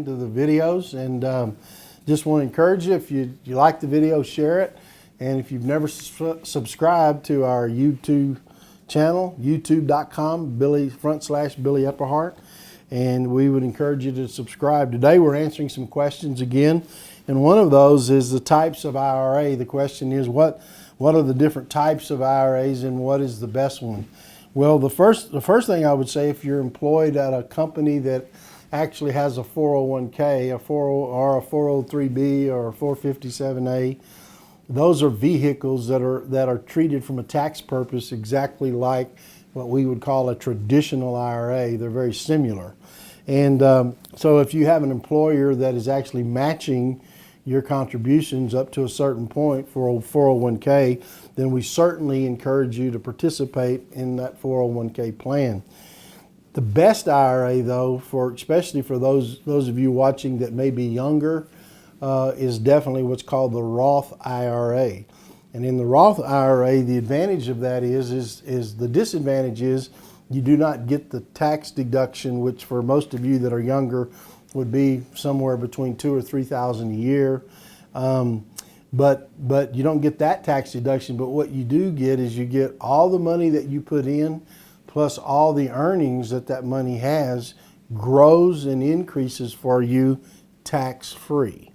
into the videos, and just want to encourage you, if you like the video, share it. And if you've never subscribed to our YouTube channel, youtube.com, Billy Epperhart, and we would encourage you to subscribe. Today we're answering some questions again, and one of those is the types of IRA. The question is, what are the different types of IRAs and what is the best one? Well, the first thing I would say, if you're employed at a company that actually has a 401k, or a 403b, or a 457a, those are vehicles that are treated from a tax purpose exactly like what we would call a traditional IRA. They're very similar. And so if you have an employer that is actually matching your contributions up to a certain point for a 401k, then we certainly encourage you to participate in that 401k plan. The best IRA, though, especially for those of you watching that may be younger, is definitely what's called the Roth IRA. And in the Roth IRA, the advantage of that is the disadvantage is you do not get the tax deduction, which for most of you that are younger would be somewhere between $2,000 or $3,000 a year. But you don't get that tax deduction. But what you do get is you get all the money that you put in, plus all the earnings that money has, grows and increases for you tax-free.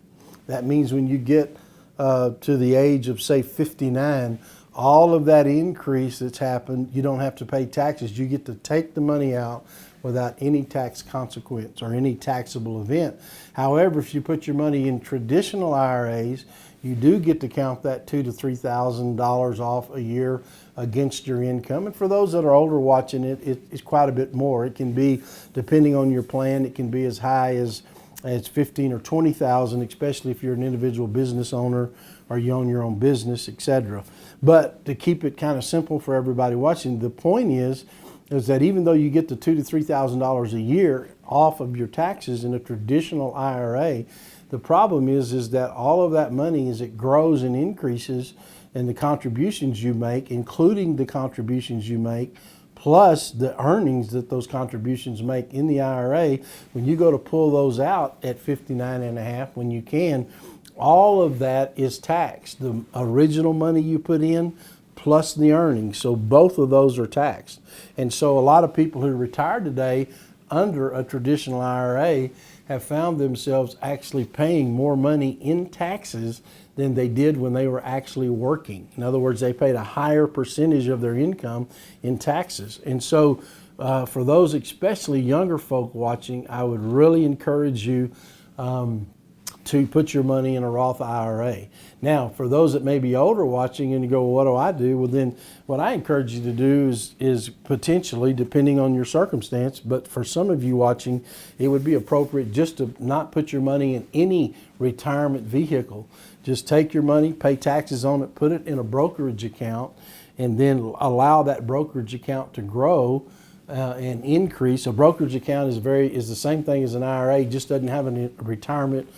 That means when you get to the age of, say, 59, all of that increase that's happened, you don't have to pay taxes. You get to take the money out without any tax consequence or any taxable event. However, if you put your money in traditional IRAs, you do get to count that $2,000 to $3,000 off a year against your income. And for those that are older watching it, it's quite a bit more. It can be, depending on your plan, it can be as high as $15,000 or $20,000, especially if you're an individual business owner or you own your own business, etc. But to keep it kind of simple for everybody watching, the point is that even though you get the $2,000 to $3,000 a year off of your taxes in a traditional IRA, the problem is that all of that money, as it grows and increases, and the contributions you make, including the contributions you make, plus the earnings that those contributions make in the IRA, when you go to pull those out at 59 and a half, when you can, all of that is taxed. The original money you put in plus the earnings. So both of those are taxed. And so a lot of people who retire today under a traditional IRA have found themselves actually paying more money in taxes than they did when they were actually working. In other words, they paid a higher percentage of their income in taxes. And so for those especially younger folk watching, I would really encourage you to put your money in a Roth IRA. Now, for those that may be older watching and you go, well, what do I do? Well, then what I encourage you to do is potentially, depending on your circumstance, but for some of you watching, it would be appropriate just to not put your money in any retirement vehicle. Just take your money, pay taxes on it, put it in a brokerage account, and then allow that brokerage account to grow and increase. A brokerage account is the same thing as an IRA, just doesn't have a retirement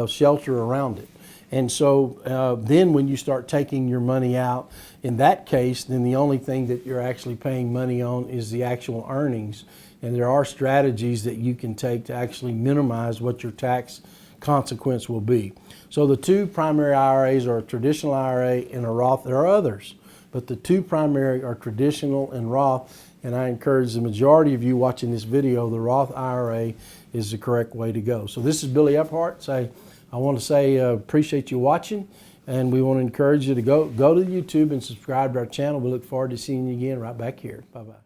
shelter around it. And so then when you start taking your money out, in that case, then the only thing that you're actually paying money on is the actual earnings. And there are strategies that you can take to actually minimize what your tax consequence will be. So the two primary IRAs are a traditional IRA and a Roth. There are others, but the two primary are traditional and Roth. And I encourage the majority of you watching this video, the Roth IRA is the correct way to go. So this is Billy Epperhart. I want to say appreciate you watching, and we want to encourage you to go to YouTube and subscribe to our channel. We look forward to seeing you again right back here. Bye-bye.